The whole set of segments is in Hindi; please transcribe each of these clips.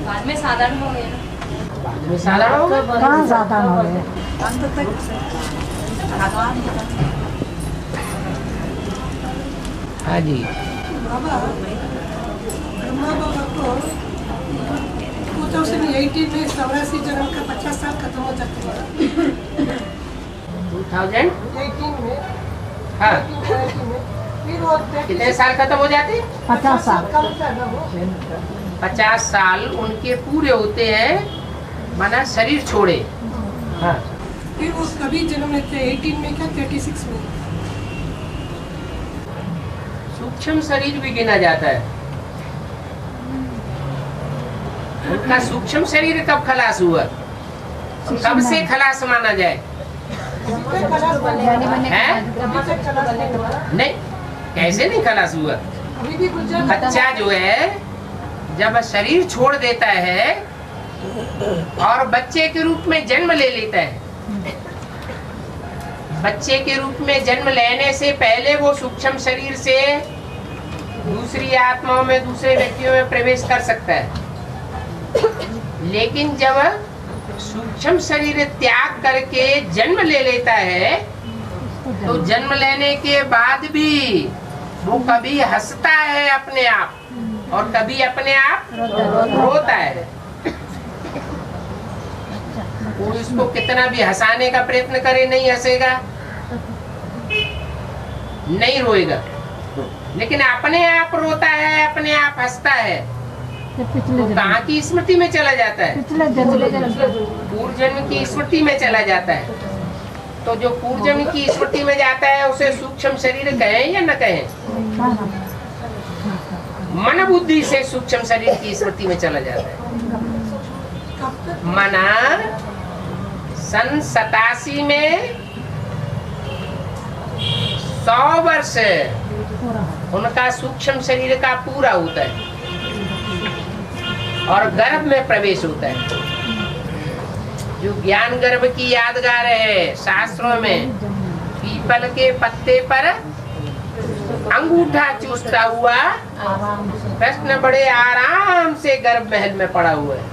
बाद में साधारण हो गया। बाद में साधारण हो गया। कहाँ साधारण हो गया? हाँ जी। बाबा ब्रह्मा बाबा को 2018 में 84 जन्म का 50 साल खत्म हो जाते हैं। 2018 में हाँ 1980 में फिर वो कितने साल खत्म हो जाते? 50 साल। कम ज्यादा हो 50 साल उनके पूरे होते हैं, माना शरीर छोड़े। हाँ फिर वो कभी जन्म लेते हैं 18 में क्या 36 में। सूक्ष्म शरीर भी गिना जाता है। उनका सूक्ष्म शरीर कब खलास हुआ? कब से खलास माना जाए? है? नहीं, कैसे नहीं खलास हुआ? अभी भी गुजरात बच्चा जो है जब शरीर छोड़ देता है और बच्चे के रूप में जन्म ले लेता है, बच्चे के रूप में जन्म लेने से पहले वो सूक्ष्म शरीर से दूसरी आत्माओं में, दूसरे व्यक्तियों में प्रवेश कर सकता है। लेकिन जब सूक्ष्म शरीर त्याग करके जन्म ले लेता है तो जन्म लेने के बाद भी वो कभी हंसता है अपने आप और कभी अपने आप रोता है। वो इसको कितना भी हंसाने का प्रयत्न करे नहीं हंसेगा, नहीं रोएगा, लेकिन अपने आप रोता है, अपने आप हंसता है। पिछले कहाँ की स्मृति में चला जाता है? पिछले जन्म पूर्व जन्म की स्मृति में चला जाता है। तो जो पूर्व जन्म की स्मृति में जाता है उसे सूक्ष्म शरीर कहें या न कहें? मन बुद्धि से सूक्ष्म शरीर की स्मृति में चला जाता है। मना सन 87 में 100 वर्ष उनका सूक्ष्म शरीर का पूरा होता है और गर्भ में प्रवेश होता है। जो ज्ञान गर्भ की यादगार है, शास्त्रों में पीपल के पत्ते पर अंगूठा चूसता हुआ कृष्ण बड़े आराम से गर्भ महल में पड़ा हुआ है।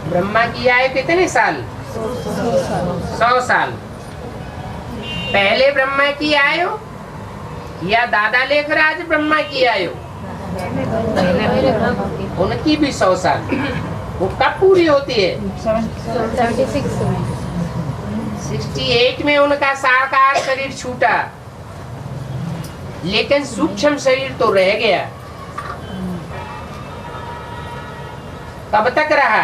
ब्रह्मा की आयु कितने साल? 100 साल। पहले ब्रह्मा की आयु या दादा लेखराज ब्रह्मा की आयु? उनकी भी 100 साल। वो कब पूरी होती है? 68 में उनका साकार शरीर छूटा, लेकिन सूक्ष्म शरीर तो रह गया। कब तक रहा?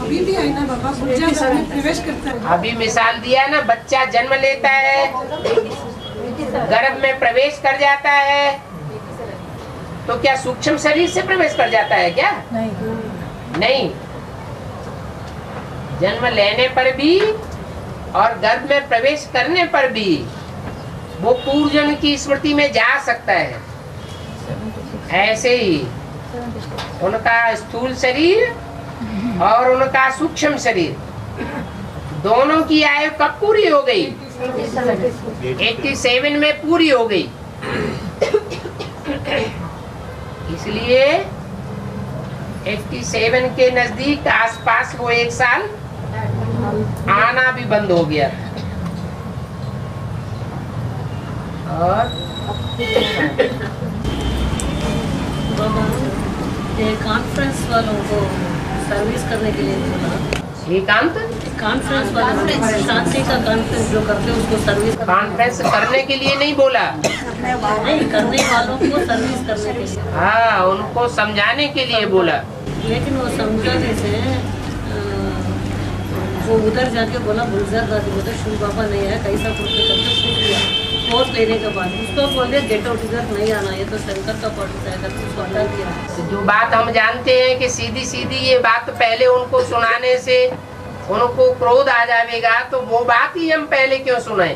अभी भी है ना बाबा, गुजरात में प्रवेश करता है। अभी मिसाल दिया ना, बच्चा जन्म लेता है, गर्भ में प्रवेश कर जाता है, तो क्या सूक्ष्म शरीर से प्रवेश कर जाता है क्या? नहीं। जन्म लेने पर भी और गर्भ में प्रवेश करने पर भी वो पूर्व जन्म की स्मृति में जा सकता है। ऐसे ही उनका स्थूल शरीर और उनका सूक्ष्म शरीर दोनों की आयु कब पूरी हो गई? 87 में पूरी हो गई। इसलिए 87 के नजदीक आसपास वो 1 साल आना भी बंद हो गया। और कॉन्फ्रेंस वालों को सर्विस करने के लिए बोला। श्रीकांत कॉन्फ्रेंस वाले शांति का कॉन्फ्रेंस जो करते हैं उसको सर्विस कॉन्फ्रेंस करने के लिए नहीं बोला, नहीं, करने वालों को सर्विस करने के लिए। हाँ, उनको समझाने के लिए बोला। लेकिन वो समझाने से वो उधर जाके बोला बुलजार दादी बोले शिव बाबा नहीं है, कैसा कुछ करके छूट गया। वोट लेने के बाद उसको बोले गेट आउट, इधर नहीं आना, ये तो शंकर का पॉलिसी है, करके उसको हटा दिया। जो बात हम जानते हैं कि सीधी सीधी ये बात पहले उनको सुनाने से उनको क्रोध आ जाएगा, तो वो बात ही हम पहले क्यों सुनाए?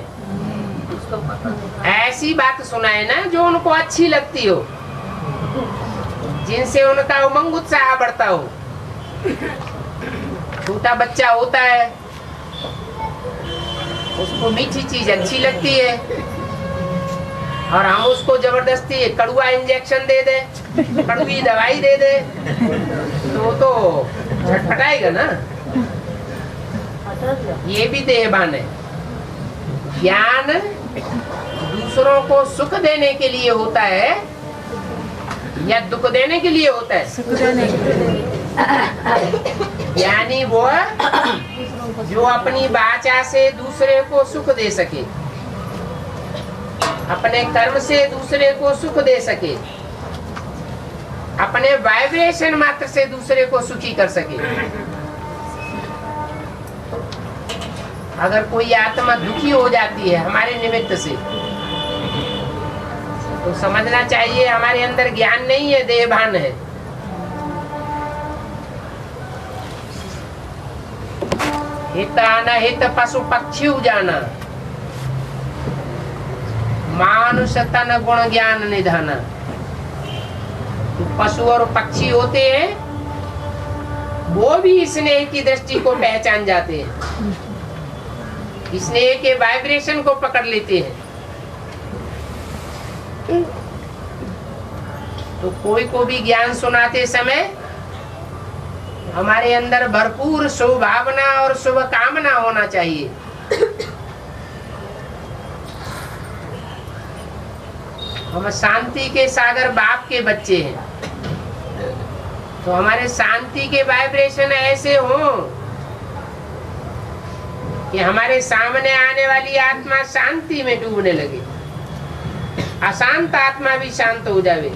उसको पता नहीं। ऐसी बात सुनाए ना जो उनको अच्छी लगती हो, जिनसे उनका उमंग उत्साह बढ़ता हो। छोटा बच्चा होता है, उसको मीठी चीज अच्छी लगती है और हम उसको जबरदस्ती कड़ुआ इंजेक्शन दे दे, कड़वी दवाई दे दे, तो वो तो झटपटाएगा ना। ये भी देहभान है। ज्ञान दूसरों को सुख देने के लिए होता है या दुख देने के लिए होता है? सुख देने के लिए। यानी वो जो अपनी वाचा से दूसरे को सुख दे सके, अपने कर्म से दूसरे को सुख दे सके, अपने वाइब्रेशन मात्र से दूसरे को सुखी कर सके। अगर कोई आत्मा दुखी हो जाती है हमारे निमित्त से, तो समझना चाहिए हमारे अंदर ज्ञान नहीं है, देहभान है। हित अनहित पशु पक्षी जाना, मानुष तन गुण ज्ञान निधाना। तो पशु और पक्षी होते हैं, वो भी स्नेह की दृष्टि को पहचान जाते हैं, स्नेह के वाइब्रेशन को पकड़ लेते हैं। तो कोई को भी ज्ञान सुनाते समय हमारे अंदर भरपूर शुभ भावना और शुभ कामना होना चाहिए। हम शांति के सागर बाप के बच्चे हैं, तो हमारे शांति के वाइब्रेशन ऐसे हो कि हमारे सामने आने वाली आत्मा शांति में डूबने लगे, अशांत आत्मा भी शांत हो जावे।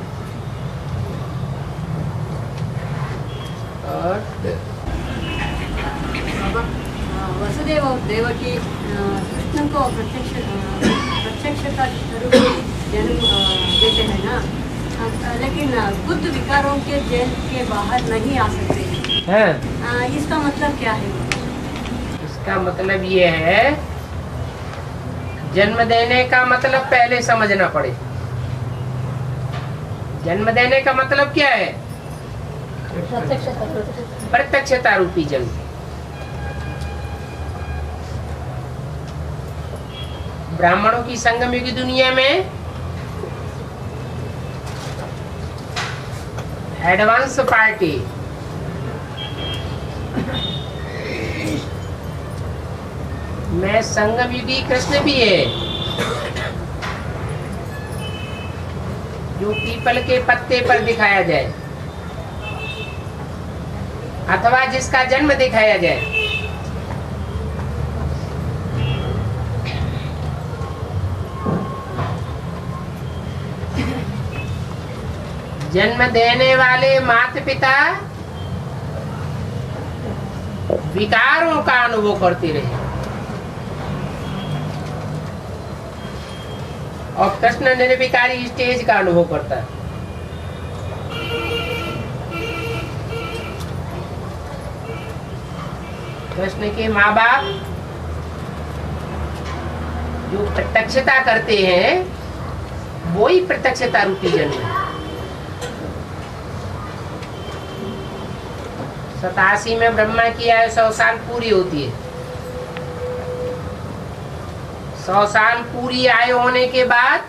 और वसुदेव और देवकी कृष्ण को प्रत्यक्ष का रूप जन्म देते हैं ना, लेकिन बुद्ध विकारों के जेल के बाहर नहीं आ सकते हैं। इसका मतलब क्या है? इसका मतलब ये है, जन्म देने का मतलब पहले समझना पड़े। जन्म देने का मतलब क्या है? प्रत्यक्षता रूपी जन्म। ब्राह्मणों की संगम युगी दुनिया में एडवांस पार्टी में संगम युगी कृष्ण भी है, जो पीपल के पत्ते पर दिखाया जाए अथवा जिसका जन्म दिखाया जाए। जन्म देने वाले माता पिता विकारों का अनुभव करते रहे, और कृष्ण निर्विकारी स्टेज का अनुभव करता है। कृष्ण के माँ बाप जो प्रत्यक्षता करते हैं, वो ही प्रत्यक्षता रूपी जन्म है। 87 में ब्रह्मा की आयु 100 साल पूरी होती है। 100 साल पूरी आयु होने के बाद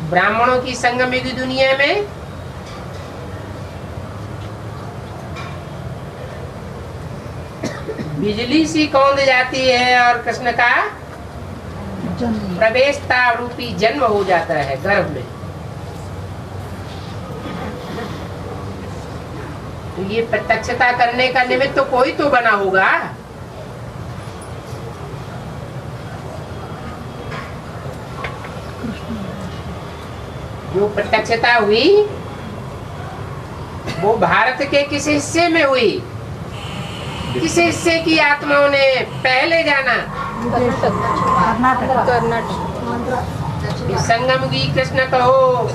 ब्राह्मणों की संगम युगी दुनिया में बिजली सी कौंध जाती है और कृष्ण का प्रवेशता रूपी जन्म हो जाता है गर्भ में। तो ये प्रत्यक्षता करने का निमित्त तो कोई तो बना होगा। जो प्रत्यक्षता हुई वो भारत के किस हिस्से में हुई? किस हिस्से की आत्माओं ने पहले जाना? संगम की कृष्ण कहो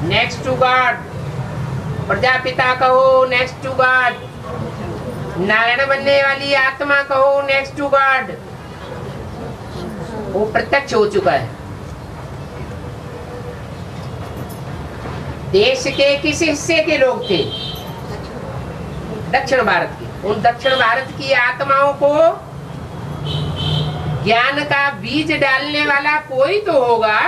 नेक्स्ट टू गॉड, प्रजापिता कहो नेक्स्ट टू गॉड, नारायण बनने वाली आत्मा कहो नेक्स्ट टू गॉड, वो प्रत्यक्ष हो चुका है। देश के किस हिस्से के लोग थे? दक्षिण भारत के। उन दक्षिण भारत की आत्माओं को ज्ञान का बीज डालने वाला कोई तो होगा।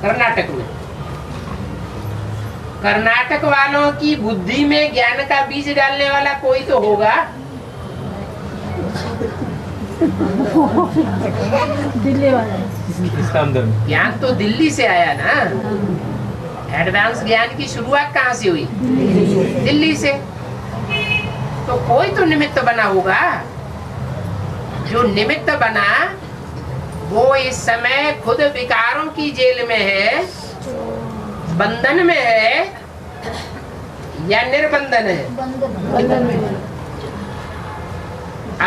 कर्नाटक में, कर्नाटक वालों की बुद्धि में ज्ञान का बीज डालने वाला कोई तो होगा। दिल्ली वाले इसका अंदर में ज्ञान तो दिल्ली से आया ना। एडवांस ज्ञान की शुरुआत कहाँ से हुई? दिल्ली से। तो कोई तो निमित्त बना होगा। जो निमित्त बना वो इस समय खुद विकारों की जेल में है, बंधन में है या निर्बंधन है?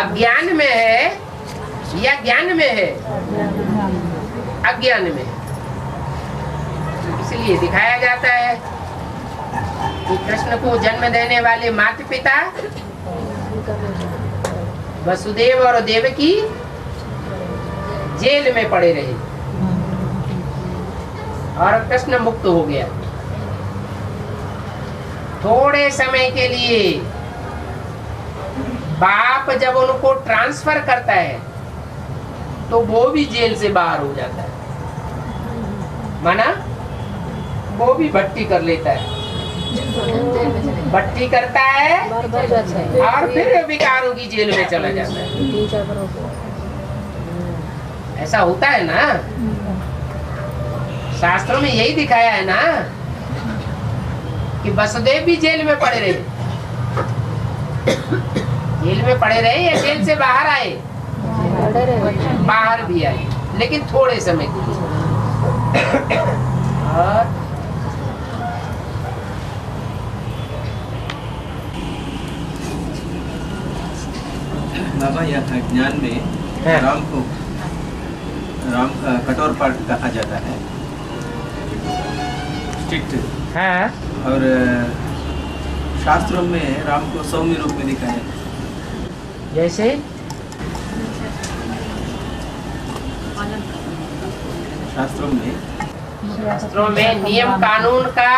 अज्ञान में है या ज्ञान में है? अज्ञान में। इसलिए दिखाया जाता है कि कृष्ण को जन्म देने वाले माता पिता वसुदेव और देवकी जेल में पड़े रहे और कृष्ण मुक्त हो गया। थोड़े समय के लिए बाप जब उनको ट्रांसफर करता है तो वो भी जेल से बाहर हो जाता है, माना वो भी भट्टी कर लेता है, भट्टी करता है और फिर विकारों की जेल में चला जाता है। ऐसा होता है ना, शास्त्रों में यही दिखाया है ना कि वसुदेव भी जेल में पड़े रहे। जेल में पड़े रहे या जेल से बाहर आए? बाहर भी आए, लेकिन थोड़े समय के लिए। और बाबा यह ज्ञान में है। राम का कठोर पाठ कहा जाता है, स्ट्रिक्ट, हाँ, और शास्त्रों में राम को सौम्य रूप में दिखाया है। जैसे शास्त्रों में नियम कानून का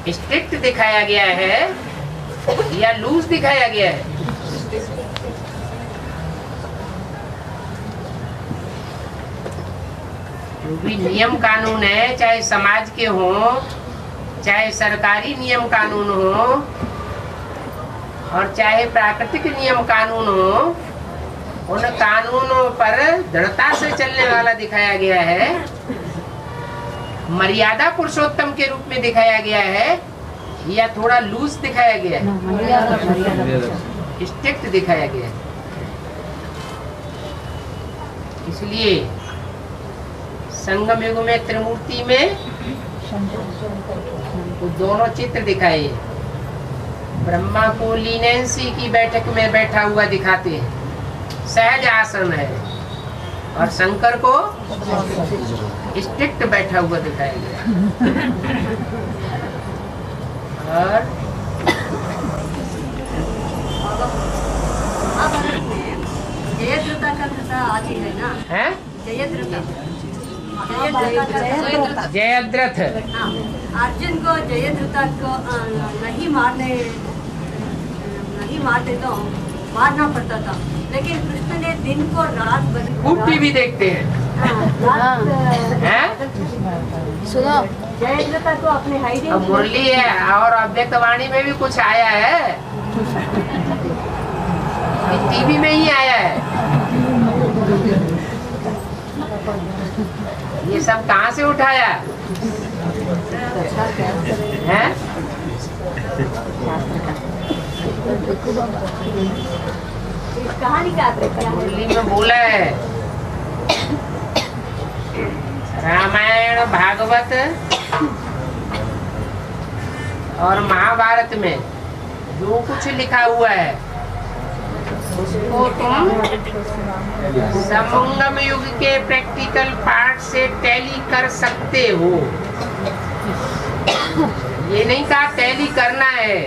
स्ट्रिक्ट दिखाया गया है या लूज दिखाया गया है? जो भी नियम कानून है, चाहे समाज के हो, चाहे सरकारी नियम कानून हो और चाहे प्राकृतिक नियम कानून हो, उन कानूनों पर दृढ़ता से चलने वाला दिखाया गया है। मर्यादा पुरुषोत्तम के रूप में दिखाया गया है या थोड़ा लूज दिखाया गया है? स्ट्रिक्ट दिखाया गया है। इसलिए संगम युग में त्रिमूर्ति में तो दोनों चित्र दिखाए। ब्रह्मा को लीनेंसी की बैठक में बैठा हुआ दिखाते हैं, सहज आसन है, और शंकर को स्ट्रिक्ट बैठा हुआ दिखाया गया। और महाभारत में जयद्रथा का कथा आती है ना, है जयद्रथा जयद्रथ। हाँ, अर्जुन को जयद्रथा को नहीं मारते तो मारना पड़ता था, लेकिन कृष्ण ने दिन को रात बदल। खूब टीवी देखते हैं, हैं? सुनो जयद्रथा को अपने अब हाइडिंग मुरली है और अव्यक्तवाणी में भी कुछ आया है, टीवी में ही आया है। ये सब कहाँ से उठाया है? कहानी का मुरली में बोला है, रामायण भागवत और महाभारत में जो कुछ लिखा हुआ है उसको तुम संगम युग के प्रैक्टिकल पार्ट से टैली कर सकते हो। ये नहीं कहा टैली करना है,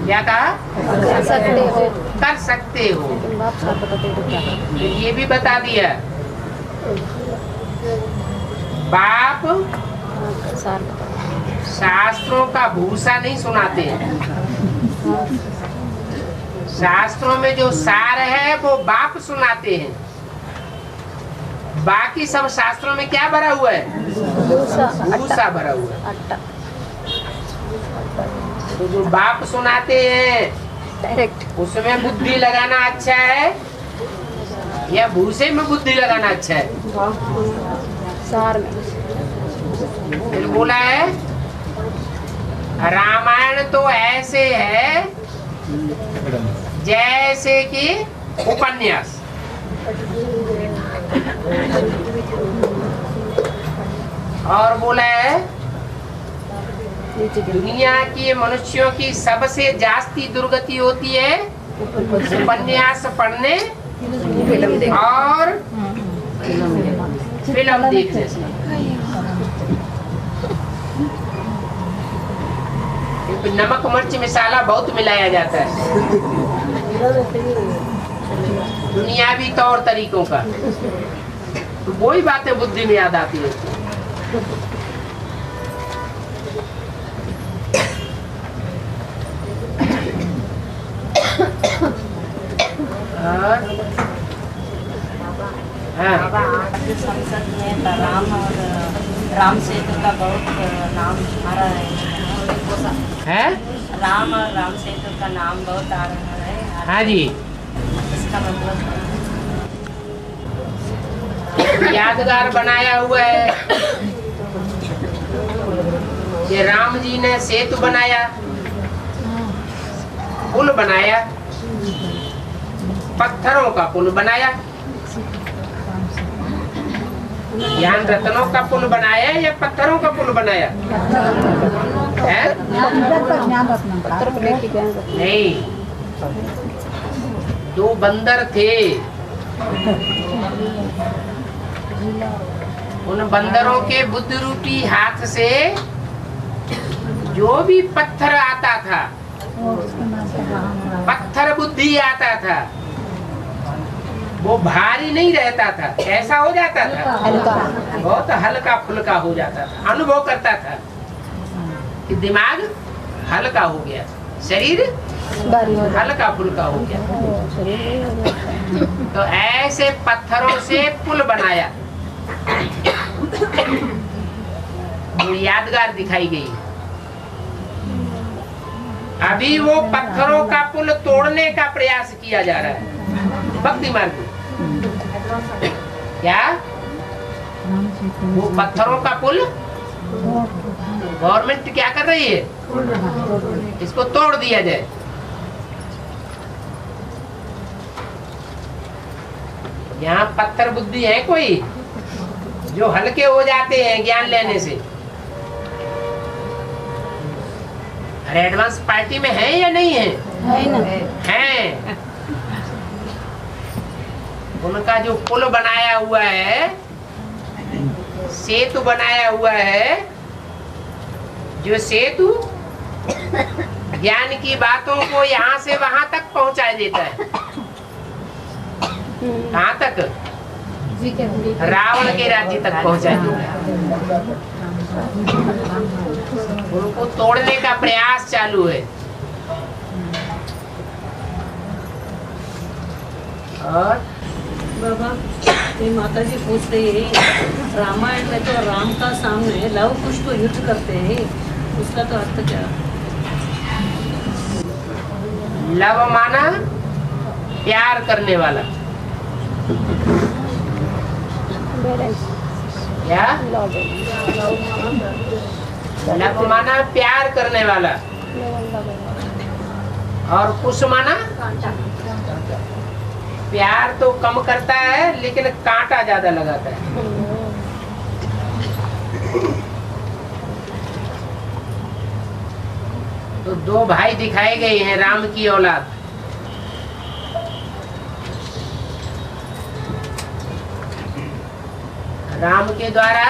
क्या कहा? कर सकते हो। कर सकते हो। तो ये भी बता दिया, बाप शास्त्रों का भूसा नहीं सुनाते हैं, शास्त्रों में जो सार है वो बाप सुनाते हैं, बाकी सब शास्त्रों में क्या भरा हुआ है? भूसा भरा हुआ है। तो जो बाप सुनाते हैं डायरेक्ट उसमें बुद्धि लगाना अच्छा है या भूसे में बुद्धि लगाना अच्छा है? सार में फिर बोला है रामायण तो ऐसे है जैसे कि उपन्यास। और बोला है दुनिया की मनुष्यों की सबसे जास्ती दुर्गति होती है उपन्यास पढ़ने और फिल्म देखने से। नमक मिर्च मसाला बहुत मिलाया जाता है दुनियावी तौर तरीकों का, तो वही बातें बुद्धि में याद आती है। बाबा आज संसद में राम और राम सेतु का बहुत नाम आ रहा है, राम और राम सेतु का नाम बहुत आ रहा है। हाँ जी, इसका मतलब यादगार बनाया हुआ है कि राम जी ने सेतु बनाया, पुल बनाया, पत्थरों का पुल बनाया। ज्ञान रत्नों का पुल बनाया या पत्थरों का पुल बनाया है? नहीं, दो बंदर थे, उन बंदरों के बुद्ध रूपी हाथ से जो भी पत्थर आता था, पत्थर बुद्धि आता था, वो भारी नहीं रहता था, ऐसा हो जाता था, बहुत हल्का फुल्का हो जाता था। अनुभव करता था कि दिमाग हल्का हो गया, शरीर हल्का फुल्का हो गया। तो ऐसे पत्थरों से पुल बनाया, वो यादगार दिखाई गई। अभी वो पत्थरों का पुल तोड़ने का प्रयास किया जा रहा है भक्ति मार्ग में। क्या वो पत्थरों का पुल गवर्नमेंट क्या कर रही है? इसको तोड़ दिया जाए। यहाँ पत्थर बुद्धि है कोई जो हल्के हो जाते हैं ज्ञान लेने से? अरे एडवांस पार्टी में है या नहीं है? है। उनका जो पुल बनाया हुआ है, सेतु बनाया हुआ है, जो सेतु ज्ञान की बातों को यहाँ से वहां तक पहुंचा देता है। कहाँ तक? रावण के राज्य तक पहुंचा देता है। उनको तोड़ने का प्रयास चालू है। और बाबा ये माता जी पूछ रही है, रामायण में तो राम का सामने लव कुछ तो युद्ध करते हैं, उसका तो अर्थ क्या? लव माना प्यार करने वाला, क्या? लव माना प्यार करने वाला, और कुश माना प्यार तो कम करता है लेकिन कांटा ज्यादा लगाता है। तो दो भाई दिखाए गए हैं राम की औलाद। राम के द्वारा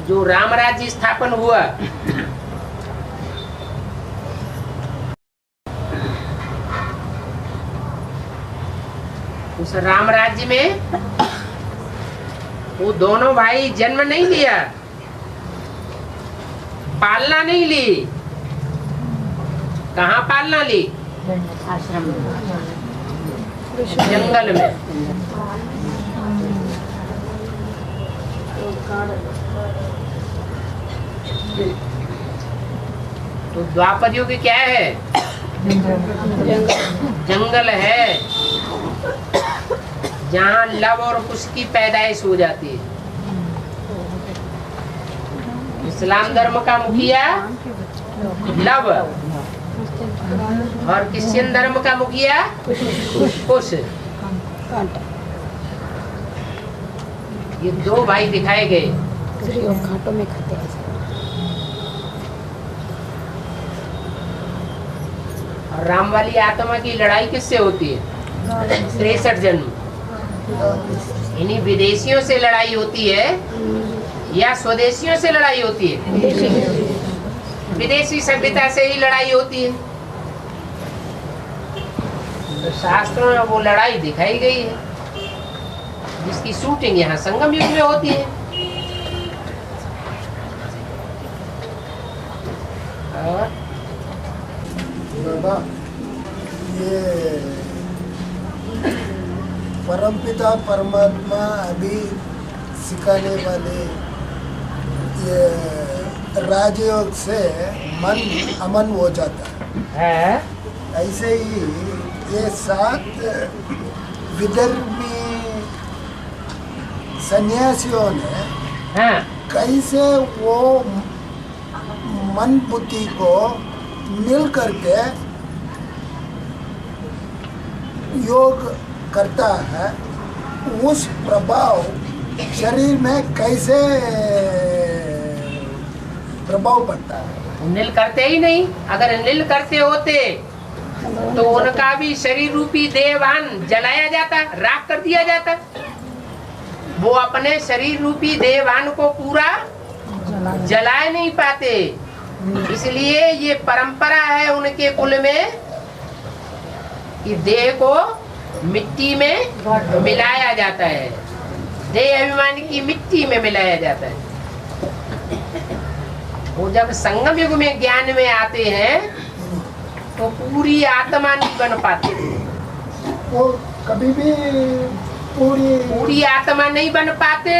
जो राम राज्य स्थापन हुआ, उस राम राज्य में वो दोनों भाई जन्म नहीं लिया, पालना नहीं ली। कहाँ पालना ली? आश्रम जंगल में। तो द्वापर युग क्या है? जंगल है जहाँ लव और कुश की पैदाइश हो जाती है। इस्लाम धर्म का मुखिया लव और क्रिश्चियन धर्म का मुखिया कुश। ये दो भाई दिखाए गए। घाटों में खाते हैं। और राम वाली आत्मा की लड़ाई किससे होती है? 63 जन्म। इन्हीं विदेशियों से लड़ाई होती है या स्वदेशियों से लड़ाई होती है? विदेशी सभ्यता से ही लड़ाई होती है। तो शास्त्रों में वो लड़ाई दिखाई गई है जिसकी शूटिंग यहाँ संगम युग में होती है। और बाबा, ये परमपिता परमात्मा अभी सिखाने वाले ये राजयोग से मन अमन हो जाता है। ऐसे ही ये 7 विदर्भी सन्यासियों ने कैसे वो मन बुद्धि को मिल करके योग करता है, उस प्रभाव शरीर में कैसे प्रभाव पड़ता है? नील करते ही नहीं। अगर नील करते होते तो उनका भी शरीर रूपी देहवान जलाया जाता, राख कर दिया जाता। वो अपने शरीर रूपी देहवान को पूरा जला नहीं पाते। इसलिए ये परंपरा है उनके कुल में कि देह को मिट्टी में मिलाया जाता है, देह अभिमान की मिट्टी में मिलाया जाता है। वो जब संगम युग में ज्ञान में आते हैं तो पूरी आत्मा नहीं बन पाते। वो कभी भी पूरी आत्मा नहीं बन पाते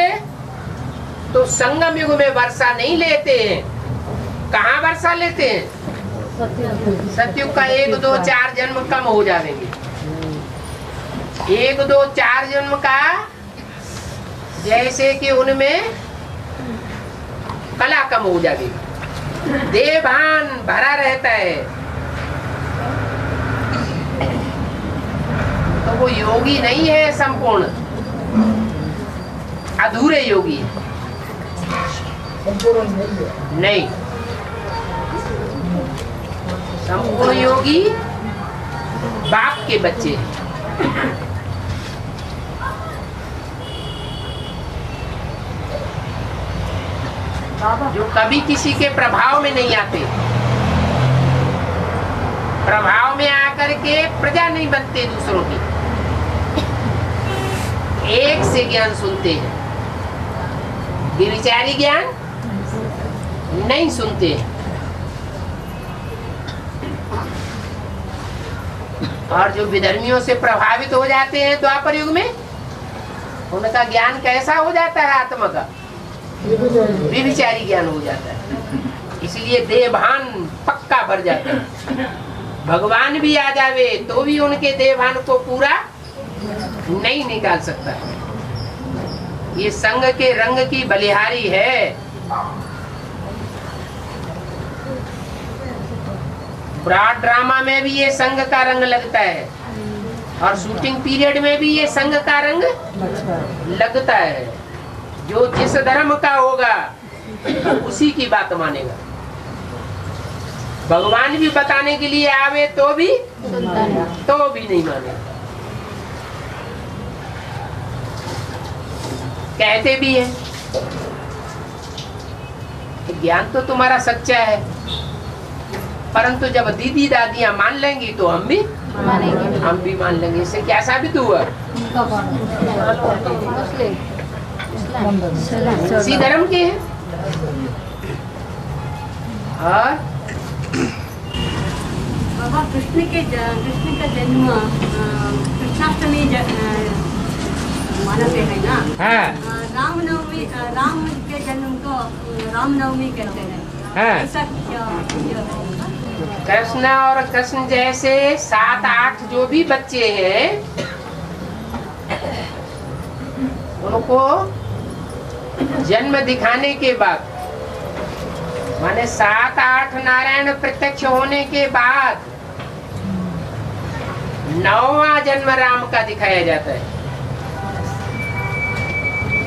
तो संगम युग में वर्षा नहीं लेते हैं। कहाँ वर्षा लेते हैं? सतयुग का 1, 2, 4 जन्म कम हो जाएंगे। 1, 2, 4 जन्म का जैसे कि उनमें कला कम हो जाएगी, देहभान भरा रहता है। तो वो योगी नहीं है, संपूर्ण अधूरे योगी है। नहीं, संपूर्ण योगी बाप के बच्चे हैं। जो कभी किसी के प्रभाव में नहीं आते, प्रभाव में आकर के प्रजा नहीं बनते दूसरों की, एक से ज्ञान सुनते हैं, विचारी ज्ञान नहीं सुनते हैं। और जो विधर्मियों से प्रभावित हो जाते हैं द्वापर युग में, उनका ज्ञान कैसा हो जाता है? आत्मा का विचारी ज्ञान हो जाता है। इसलिए देहभान पक्का भर जाता है। भगवान भी आ जावे तो भी उनके देहभान को पूरा नहीं निकाल सकता। ये संग के रंग की बलिहारी है। ब्रॉड ड्रामा में भी ये संग का रंग लगता है और शूटिंग पीरियड में भी ये संग का रंग लगता है। जो जिस धर्म का होगा उसी की बात मानेगा। भगवान भी बताने के लिए आवे तो भी नहीं मानेगा। कहते भी है ज्ञान तो तुम्हारा सच्चा है, परंतु जब दीदी दादियां मान लेंगी तो हम भी मान लेंगे। इससे क्या साबित हुआ? इसी धर्म के हैं। और बाबा कृष्ण का जन्म कृष्णाष्टमी मानते हैं ना। हाँ रामनवमी राम के जन्म को रामनवमी कहते हैं। हाँ। ऐसा क्या होगा? कृष्ण और कृष्ण जैसे 7-8 जो भी बच्चे हैं उनको जन्म दिखाने के बाद माने 7-8 नारायण प्रत्यक्ष होने के बाद 9वां जन्म राम का दिखाया जाता है।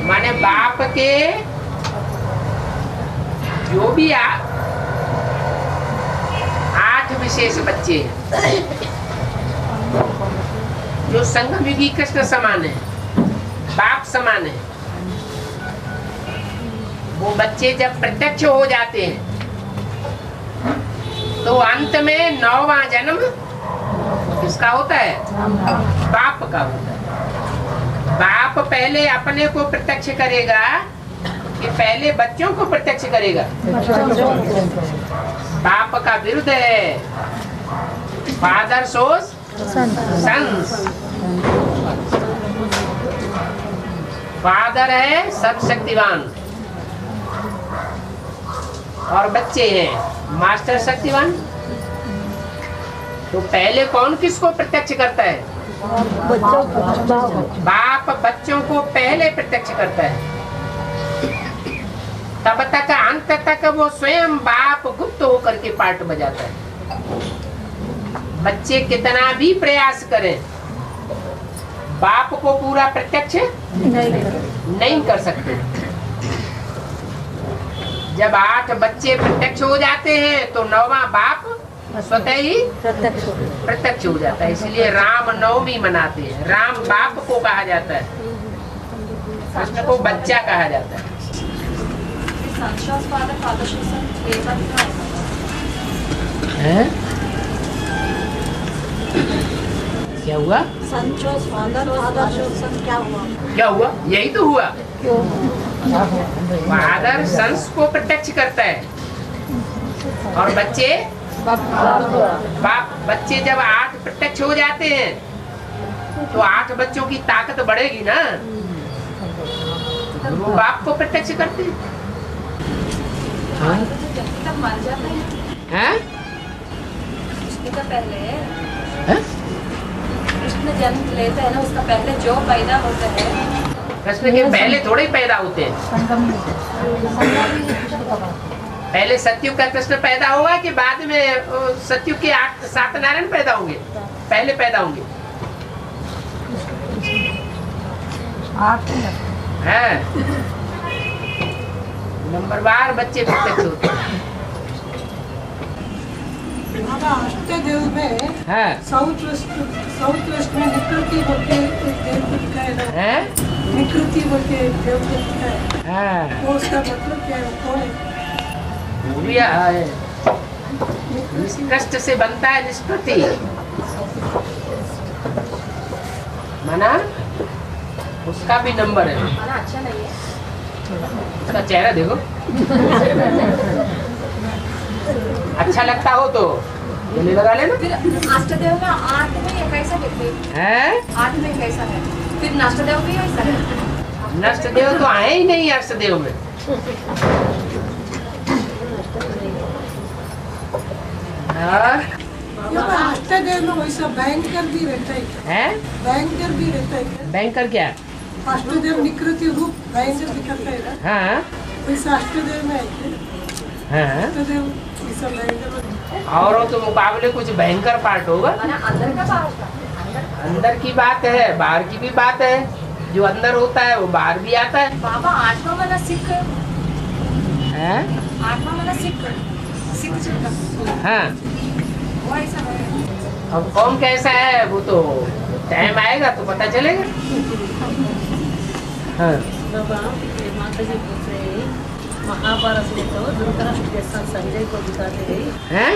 माने बाप के जो भी 8 विशेष बच्चे हैं जो संगम युगी कृष्ण समान है, बाप समान है, वो बच्चे जब प्रत्यक्ष हो जाते हैं तो अंत में 9वां जन्म किसका होता है? बाप का होता है। बाप पहले अपने को प्रत्यक्ष करेगा कि पहले बच्चों को प्रत्यक्ष करेगा? बाप का विरुद्ध है, फादर शोज सन्स। फादर है सर्वशक्तिवान और बच्चे हैं मास्टर शक्तिवान। तो पहले कौन किसको प्रत्यक्ष करता है? बाप बच्चों को पहले प्रत्यक्ष करता है। तब तक अंत तक वो स्वयं बाप गुप्त होकर के पार्ट बजाता है। बच्चे कितना भी प्रयास करें बाप को पूरा प्रत्यक्ष नहीं कर सकते। जब 8 बच्चे प्रत्यक्ष हो जाते हैं तो 9वां बाप स्वतः ही प्रत्यक्ष हो जाता है। इसलिए राम नवमी मनाते हैं। राम बाप को कहा जाता है, कृष्ण को बच्चा कहा जाता है। क्या हुआ? क्या हुआ? यही तो हुआ। फादर सन्स को प्रत्यक्ष करता है और बच्चे बाप। बच्चे जब 8 प्रत्यक्ष हो जाते हैं तो 8 बच्चों की ताकत बढ़ेगी ना, वो बाप को प्रत्यक्ष करते हैं। हैं? उसका पहले कृष्ण जन्म लेते हैं ना, उसका पहले जो पैदा होता है कृष्ण के पहले थोड़े ही पैदा होते हैं। पहले सत्युग का कृष्ण पैदा होगा कि बाद में सत्युग के 7 नारायण पैदा होंगे? पहले पैदा होंगे। हैं? नंबरवार बच्चे प्रत्यक्ष होते हैं। बाबा अष्टदेव में हाँ। साउथ वेस्ट में निकृति बोलके एक देव को दिखाया था। हैं? निकृति बोलके एक देव को दिखाया। हाँ। तो उसका मतलब क्या है? कौन है? सूर्य है। निष्कृष्ट से बनता है निष्कृति। माना उसका भी नंबर है। अच्छा नहीं है। उसका चेहरा देखो। अच्छा लगता हो तो गले लगा लेना। फिर अष्टदेव में 8 में कैसा दिखते हैं? 8 में कैसा है? फिर नष्टदेव भी ऐसा है? नष्टदेव तो आए ही नहीं अष्टदेव में। अष्टदेव में वैसा बैंकर भी रहता है क्या? हैं? बैंकर भी रहता है क्या? बैंकर क्या? अष्टदेव निकृति रूप बैंकर दिखाता है ना, हाँ वैसा अष्टदेव में है क्या? हाँ। अष्टदेव वैसा बैंकर। औरों के मुकाबले कुछ भयंकर पार्ट होगा। अंदर का बाहर का? अंदर की बात है, बाहर की भी बात है। जो अंदर होता है वो बाहर भी आता है। बाबा 8वां वाला सिख हैं? 8वां वाला सिख चलता हाँ। वो ऐसा है। अब कौन कैसा है वो तो टाइम आएगा तो पता चलेगा। हाँ। बाबा माता जी पूछ रहे हैं, महाभारत में तो धृतराष्ट्र के साथ संजय को दिखाते हैं।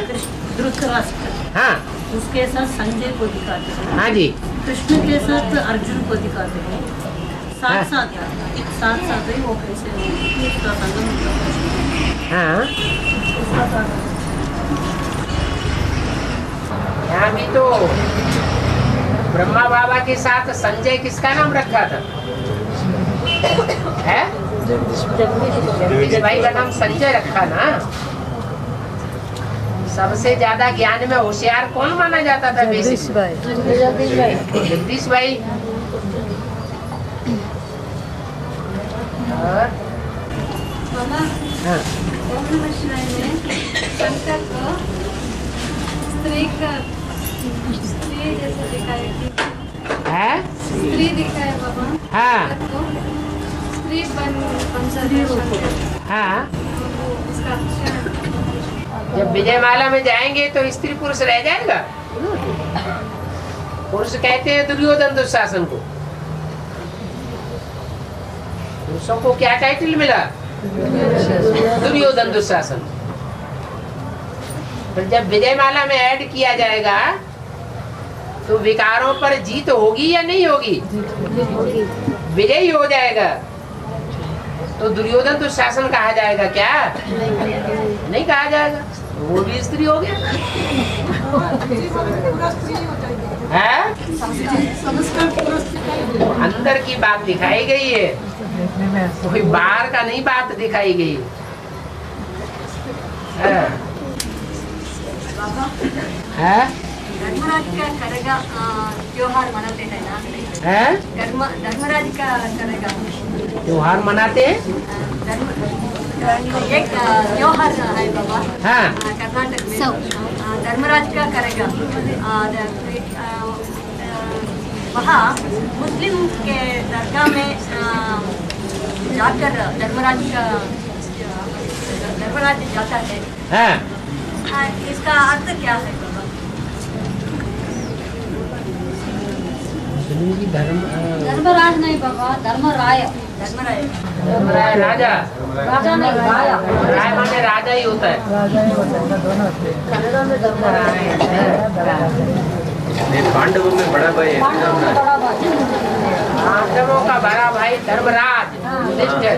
धृतराष्ट्र हाँ। उसके साथ संजय को दिखाते हैं। हाँ जी। कृष्ण के साथ अर्जुन को दिखाते हैं। हाँ। साथ साथ ही वो कैसे उसका संगम हाँ। उसका यहाँ भी तो ब्रह्मा बाबा के साथ संजय किसका नाम रखा था? है जगदीश भाई का नाम संजय रखा ना। सबसे ज्यादा ज्ञान में होशियार कौन माना जाता था? जगदीश भाई। जगदीश भाई। और बाबा, हाँ, ओम नमः शिवाय में शंकर को स्त्री जैसे दिखाया कि है? स्त्री दिखाया बाबा। हाँ शंकर को स्त्री बन सकते शंकर। हाँ। वो उसका अक्षर जब विजयमाला में जाएंगे तो स्त्री पुरुष रह जाएगा। पुरुष कहते हैं दुर्योधन दुशासन को। पुरुषों को क्या टाइटल मिला? दुर्योधन दुशासन। फिर जब विजयमाला में ऐड किया जाएगा तो विकारों पर जीत होगी या नहीं होगी? विजयी हो जाएगा तो दुर्योधन दुशासन कहा जाएगा क्या? नहीं कहा जाएगा। वो भी स्त्री हो गया है। अंदर की बात दिखाई गई है, कोई बाहर का नहीं बात दिखाई गई है। धर्मराज का करेगा त्योहार मनाते हैं ना। धर्मराज का करेगा त्योहार मनाते हैं। एक त्योहार है बाबा। हाँ। कर्नाटक में धर्मराज का करेगा। वहाँ मुस्लिम के दरगाह में जाकर धर्मराज जाता है। हाँ। इसका अर्थ क्या है बाबा? धर्मराज नहीं बाबा, धर्मराय। धर्मराय राजा। राजा नहीं, राया। राय माने राजा ही होता है। पांडवों में बड़ा भाई है धर्मराज। बड़ा भाई। पांडवों का बड़ा भाई धर्मराज युधिष्ठिर,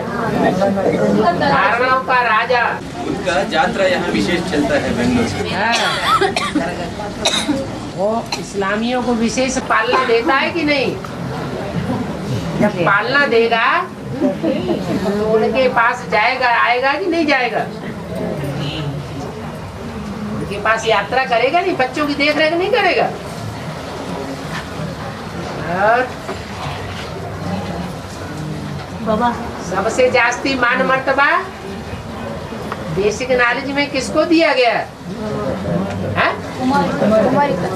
धारणाओं का राजा। उनका यात्रा यहाँ विशेष चलता है बेंगलोर से। वो इस्लामियों को विशेष पालना देता है कि नहीं? जब पालना देगा तो उनके पास जाएगा, आएगा कि नहीं जाएगा? उनके पास यात्रा करेगा नहीं, बच्चों की देख रेख नहीं करेगा। और बाबा सबसे जास्ती मान मर्तबा बेसिक नॉलेज में किसको दिया गया है?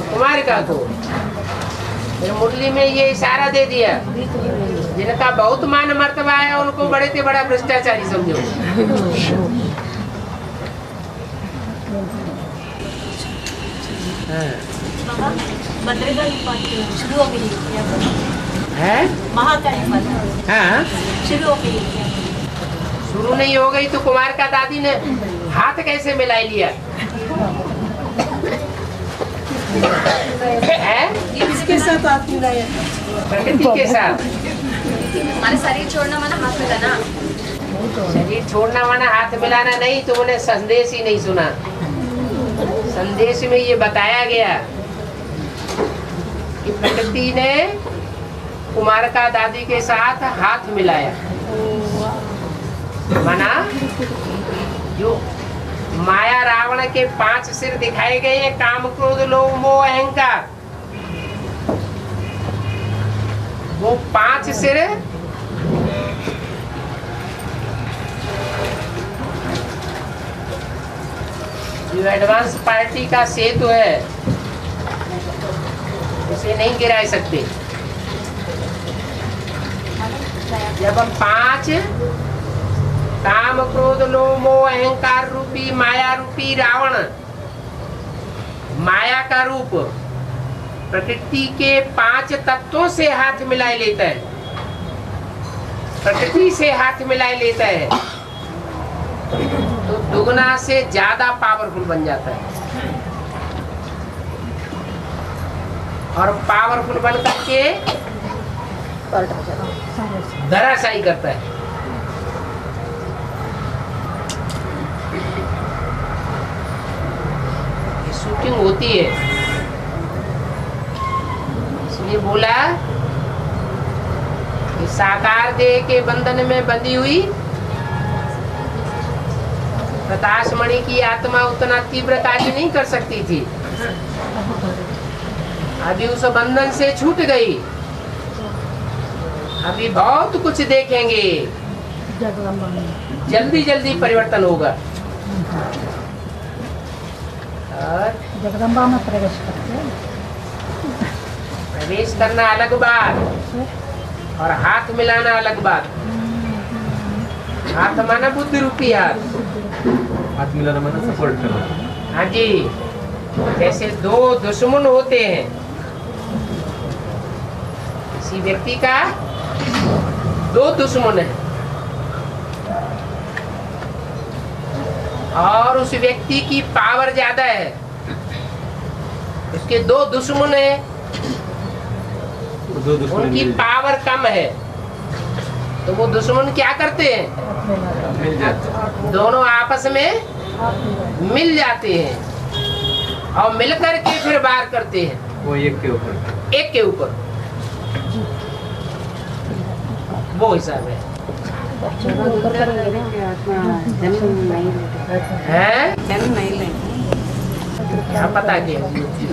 कुमारिका को। फिर मुरली में ये इशारा दे दिया, जिनका बहुत मान मर्तबा है उनको बड़े से बड़ा भ्रष्टाचारी समझो। शुरू हो गई है? महाकाली हाँ, शुरू हो गई। शुरू नहीं हो गई तो कुमार का दादी ने हाथ कैसे मिला लिया है? किसके साथ हाथ मिलाया? प्रकृति के साथ। हमारे शरीर छोड़ना माना हाथ मिलाना। शरीर छोड़ना माना हाथ मिलाना नहीं, तो उन्हें संदेश ही नहीं सुना। संदेश में ये बताया गया कि प्रकृति ने कुमार का दादी के साथ हाथ मिलाया। माना जो माया रावण के 5 सिर दिखाए गए हैं, काम क्रोध लोभ मोह अहंकार, वो 5 सिर जो एडवांस पार्टी का सेतु है उसे नहीं गिरा सकते। जब 5 काम क्रोध लोभ मोह अहंकार रूपी माया रूपी रावण, माया का रूप प्रकृति के 5 तत्वों से हाथ मिलाए लेता है, प्रकृति से हाथ मिलाए लेता है, तो दुगना से ज्यादा पावरफुल बन जाता है। और पावरफुल बन करके धराशायी करता है। शूटिंग होती है ये बोला कि साकार देह के बंधन में बंधी हुई प्रकाशमणि की आत्मा उतना तीव्र कार्य नहीं कर सकती थी, अभी उस बंधन से छूट गई। अभी बहुत कुछ देखेंगे, जल्दी जल्दी परिवर्तन होगा। और जगदम्बा में प्रवेश करते हैं। प्रवेश करना अलग बात और हाथ मिलाना अलग बात। हाथ माना बुद्धि रूपी हाथ मिलाना माना सपोर्ट करना। हाँ जी, जैसे दो दुश्मन होते हैं, किसी व्यक्ति का दो दुश्मन है और उस व्यक्ति की पावर ज्यादा है, उसके दो दुश्मन है, उनकी पावर कम है, तो वो दुश्मन क्या करते हैं? मिल जाते, दोनों आपस में मिल जाते हैं और मिलकर के फिर वार करते हैं वो एक के ऊपर। वो हिसाब है। जन्म नहीं लेंगे। क्या पता कि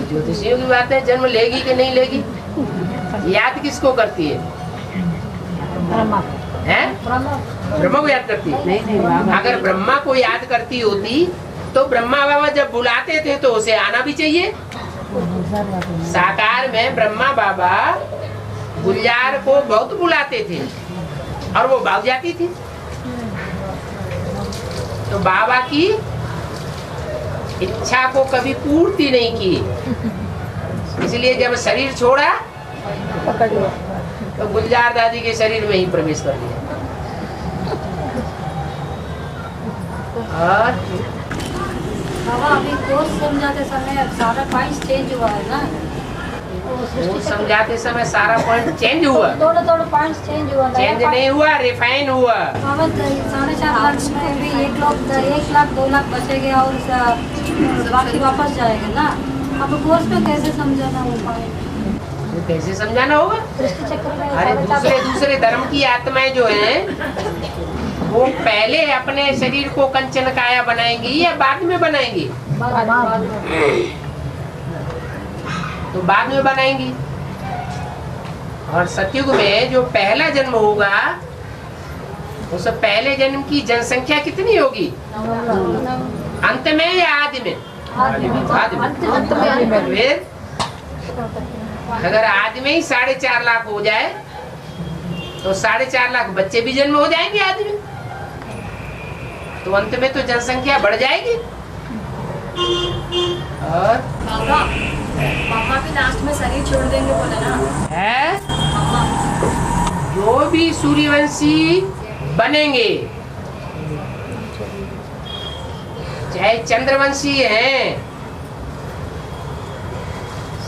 ज्योतिषियों की बात है, जन्म लेगी कि नहीं लेगी। याद किसको करती है? ब्रह्मा को याद करती है। नहीं अगर ब्रह्मा को याद करती होती तो ब्रह्मा बाबा जब बुलाते थे तो उसे आना भी चाहिए। साकार में ब्रह्मा बाबा गुलजार को बहुत बुलाते थे और वो भाग जाती थी। तो बाबा की इच्छा को कभी पूर्ति नहीं की, इसलिए जब शरीर छोड़ा तो गुलजार दादी के शरीर में ही प्रवेश कर दिया। और बाबा अभी कोर्स समझाते समय सारा पॉइंट चेंज हुआ है ना। वो समझाते समय सारा पॉइंट चेंज हुआ? थोड़ा पॉइंट चेंज हुआ। चेंज नहीं हुआ, रिफाइन हुआ। बाबा 4.5 लाख में भी 1 लाख 2 लाख बचेंगे और बाकी वापस जाएगा ना। अब कोर्स में कैसे समझाना हो पाएगा? कैसे समझाना होगा? अरे दूसरे धर्म की आत्माएं जो हैं वो पहले अपने शरीर को कंचन काया बनाएंगी या बाद में बनाएंगी? तो बाद में बनाएंगी। और सतयुग में जो पहला जन्म होगा उस पहले जन्म की जनसंख्या कितनी होगी? अंत में या आदि में? आदि में। अगर आदि में ही 4.5 लाख हो जाए तो 4.5 लाख बच्चे भी जन्म हो जाएंगे आदि में, तो अंत में तो जनसंख्या बढ़ जाएगी। और मामा भी लास्ट में शरीर छोड़ देंगे बोले ना है। जो भी सूर्यवंशी बनेंगे, चाहे चंद्रवंशी हैं,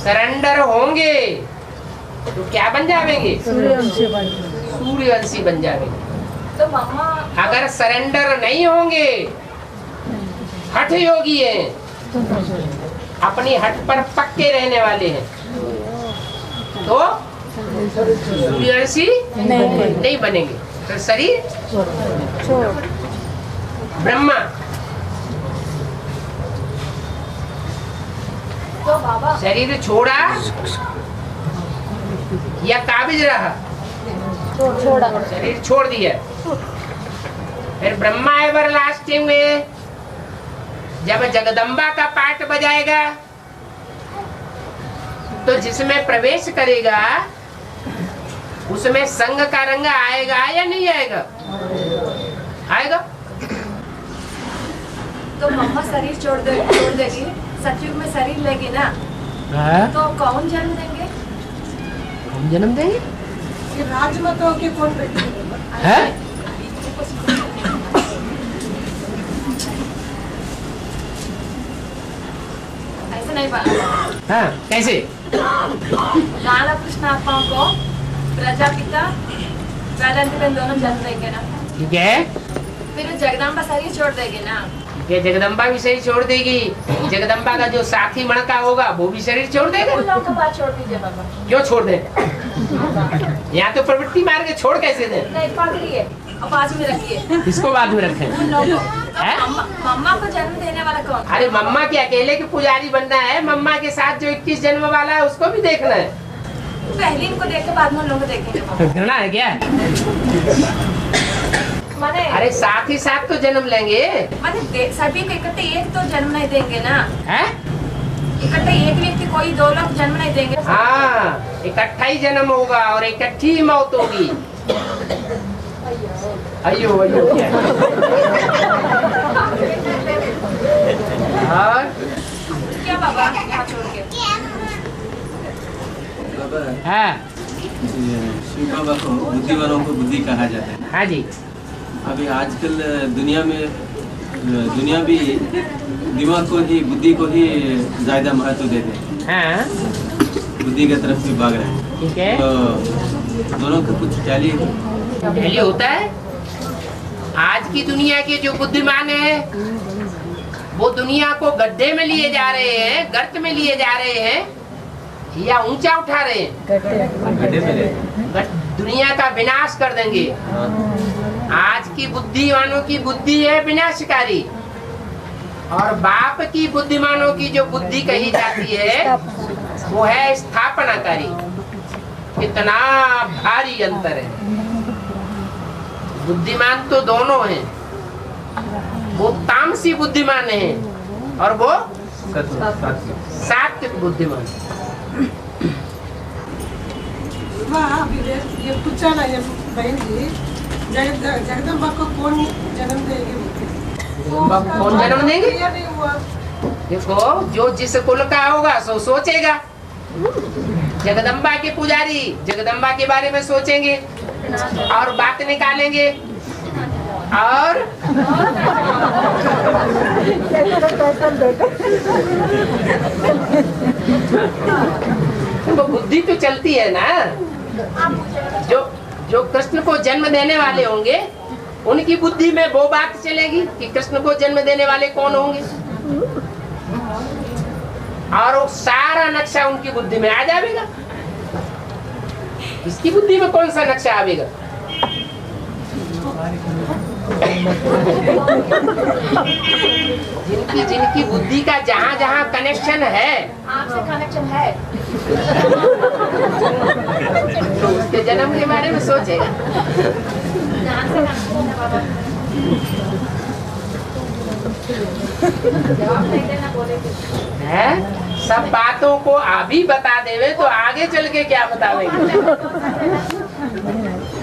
सरेंडर होंगे तो क्या बन जाएंगे? सूर्यवंशी बन जाएंगे। तो मामा अगर सरेंडर नहीं होंगे, हठ योगी हैं, अपनी हट पर पक्के रहने वाले हैं, तो सूर्यवंशी नहीं बनेंगे। तो शरीर ब्रह्मा, तो बाबा शरीर छोड़ा या काबिज रहा? छोड़ा। शरीर छोड़ दिया। फिर ब्रह्मा एवरलास्टिंग में जब जगदम्बा का पाठ बजाएगा तो जिसमें प्रवेश करेगा उसमें संग का रंग आएगा या नहीं आएगा? आएगा। तो मम्मा शरीर छोड़ देगी, सतयुग में शरीर लेगी ना, तो कौन जन्म देंगे? हम जन्म देंगे। ये राजमत होके कौन बैठेगा? है? ऐसे नहीं बात। हाँ, कैसे? राधा कृष्ण आत्माओं को प्रजापिता वेदांत में दोनों जन्म देंगे ना। ठीक है। फिर जगदम्बा शरीर छोड़ देगी ना, ये जगदम्बा भी शरीर छोड़ देगी, जगदम्बा का जो साथी मणका होगा वो भी शरीर छोड़ देगा। उन लोगों को बात छोड़ दीजिए बाबा। क्यों छोड़ दे? यहाँ तो प्रवृत्ति मार के छोड़ कैसे दे? नहीं पकड़िए और बाजू में रखिए। इसको बाद में रखें। उन लोगों को हैं? मम्मा को जन्म देने वाला कौन? अरे मम्मा के अकेले के पुजारी बनना है, मम्मा के साथ जो 21 जन्म वाला है उसको भी देखना है। पहले इनको देख के बाद में उन लोगों को देखेंगे। घृणा है क्या? माने अरे साथ ही साथ तो जन्म लेंगे। माने सभी को इकट्ठे एक तो जन्म नहीं देंगे ना। हैं? इकट्ठे एक व्यक्ति कोई 2 लोग जन्म नहीं देंगे। हाँ, इकट्ठा ही जन्म होगा और इकट्ठी ही मौत होगी। अयो अयो क्या? और क्या बाबा यहाँ छोड़ के? बाबा, हाँ ये शिव बाबा को बुद्धिवानों को बुद्धि कहा जाता है। हाँ जी, अभी आजकल दुनिया भी दिमाग को ही, बुद्धि को ही ज्यादा महत्व देते हैं। हाँ बुद्धि की तरफ भी भाग रहे हैं। ठीक है। तो दोनों का कुछ टैली पहले होता है। आज की दुनिया के जो बुद्धिमान है वो दुनिया को गड्ढे में लिए जा रहे हैं, गर्त में लिए जा रहे हैं या ऊंचा उठा रहे हैं। गड्ढे में रहते हैं। दुनिया का विनाश कर देंगे। आज की बुद्धिमानों की बुद्धि है विनाशकारी, और बाप की बुद्धिमानों की जो बुद्धि कही जाती है वो है स्थापनाकारी। कितना भारी अंतर है। बुद्धिमान तो दोनों हैं, वो तामसी बुद्धिमान है और वो सात्विक बुद्धिमान। वाह विवेक, ये पूछा ना ये बहन जी, जगदम्बा को कौन जन्म देगी? कौन जन्म देंगे? ये नहीं हुआ। देखो, जो जिस कुल का होगा सो सोचेगा। जगदम्बा के पुजारी जगदम्बा के बारे में सोचेंगे और बात निकालेंगे, और तो बुद्धि तो चलती है ना। जो कृष्ण को जन्म देने वाले होंगे उनकी बुद्धि में वो बात चलेगी कि कृष्ण को जन्म देने वाले कौन होंगे, और वो सारा नक्शा उनकी बुद्धि में आ जाएगा। इसकी बुद्धि में कौन सा नक्शा आवेगा? जिनकी बुद्धि का जहाँ जहाँ कनेक्शन है, आपसे कनेक्शन है तो उसके जन्म के बारे में सोचेगा। जवाब नहीं देना बोलेंगे। है सब बातों को अभी बता देवे तो आगे चल के क्या बतावेंगे?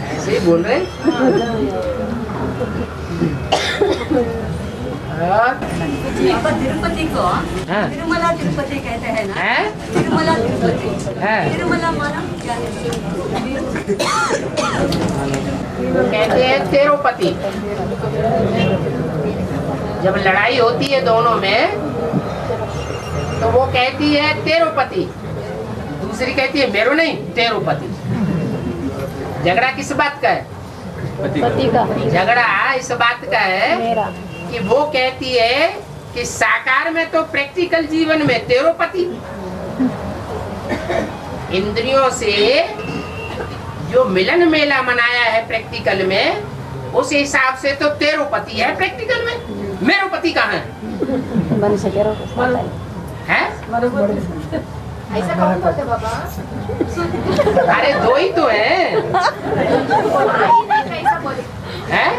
ऐसे ही बोल रहे। बाबा तिरुपति को हाँ। तिरुमला तिरुपति कहते हैं ना? हैं? तिरुमला तिरुपति। हैं? तिरुमला माना क्या है? कहते हैं तिरुपति। जब लड़ाई होती है दोनों में तो वो कहती है तिरुपति, दूसरी कहती है मेरो नहीं तिरुपति। झगड़ा किस बात का है? पति का झगड़ा इस बात का है मेरा कि वो कहती है कि साकार में तो प्रैक्टिकल जीवन में तिरुपति, इंद्रियों से जो मिलन मेला मनाया है प्रैक्टिकल में, उस हिसाब से तो तिरुपति है प्रैक्टिकल में। मेरुपति कहाँ है? बन सके है? ऐसा कौन बोलते बाबा? अरे दो ही तो है। कैसा बोले? हैं?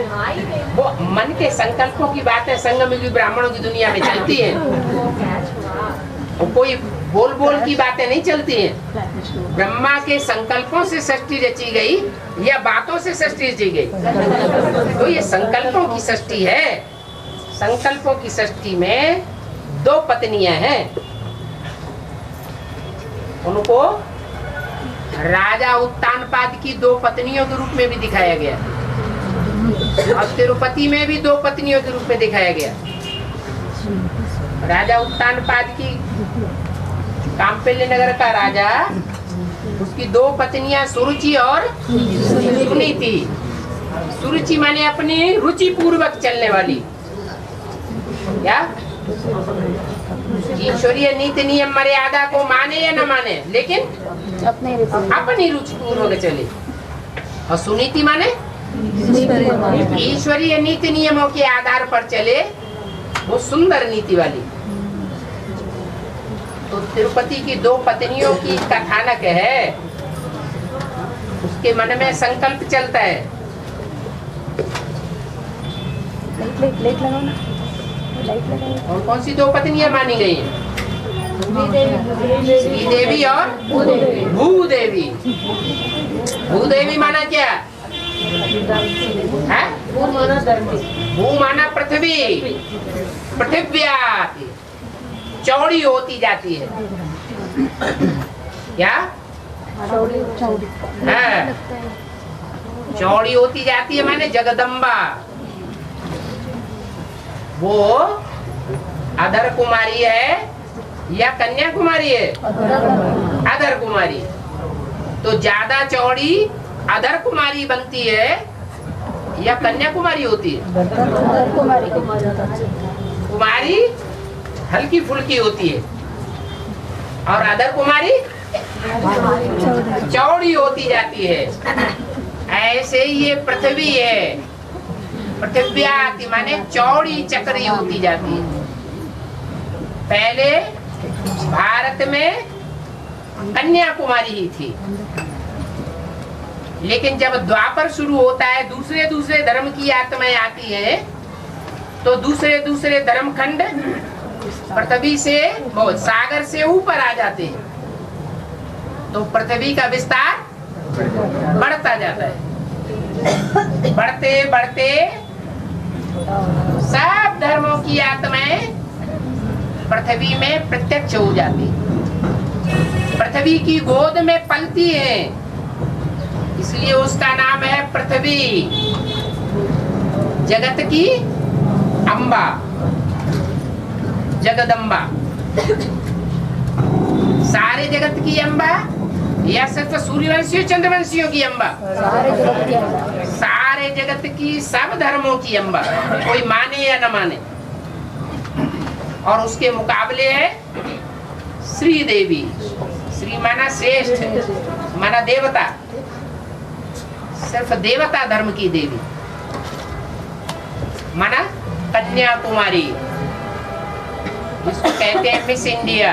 वो मन के संकल्पों की बात है, संगम युगी ब्राह्मणों की दुनिया में चलती है। वो कोई बोल बोल की बातें नहीं चलती हैं। ब्रह्मा के संकल्पों से सृष्टि रची गई या बातों से सृष्टि रची गई? तो ये संकल्पों की सृष्टि है। संकल्पों की सृष्टि में दो पत्नियां हैं, उनको राजा उत्तानपाद की दो पत्नियों के रूप में भी दिखाया गया, और तिरुपति में भी दो पत्नियों के रूप में दिखाया गया। राजा उत्तानपाद की काम्पेल्य नगर का राजा, उसकी दो पत्नियां सुरुचि और सुनीति। सुरुचि माने अपनी रुचि पूर्वक चलने वाली, क्या ईश्वरीय नीति नियम मर्यादा को माने या न माने, लेकिन अपनी रुचि पूर्वक चले। और सुनीति माने ईश्वरीय नीति नियमों के आधार पर चले, वो सुंदर नीति वाली। तो तिरुपति की 2 पत्नियों की कथानक है, उसके मन में संकल्प चलता है। और कौन सी 2 पत्नियां मानी गई हैं? श्रीदेवी और भूदेवी। भूदेवी माना क्या है? भू माना पृथ्वी, पृथिव्या चौड़ी होती जाती है। क्या है? चौड़ी होती जाती है माने जगदम्बा। वो अधर कुमारी है या कन्याकुमारी है? अधर कुमारी। तो ज्यादा चौड़ी अधर कुमारी बनती है या कन्याकुमारी होती है? कुमारी हल्की फुल्की होती है और अधर कुमारी चौड़ी होती जाती है। ऐसे ही ये पृथ्वी है, पृथिव्याति माने चौड़ी चक्री होती जाती है। पहले भारत में कन्याकुमारी ही थी, लेकिन जब द्वापर शुरू होता है, दूसरे दूसरे धर्म की आत्माएं आती है, तो दूसरे दूसरे धर्म खंड पृथ्वी से बहुत सागर से ऊपर आ जाते हैं। तो पृथ्वी का विस्तार बढ़ता जाता है। बढ़ते बढ़ते सब धर्मों की आत्माएं पृथ्वी में प्रत्यक्ष हो जाती, पृथ्वी की गोद में पलती है, इसलिए उसका नाम है पृथ्वी, जगत की अम्बा, जगदम्बा। सारे जगत की अम्बा या सिर्फ सूर्यवंशियों चंद्रवंशियों की अम्बा? सारे जगत की, सब धर्मों की अम्बा, कोई माने या न माने। और उसके मुकाबले है श्री देवी। श्री माना श्रेष्ठ, माना देवता, सिर्फ देवता धर्म की देवी, माना कन्याकुमारी, जिसको कहते हैं मिस इंडिया।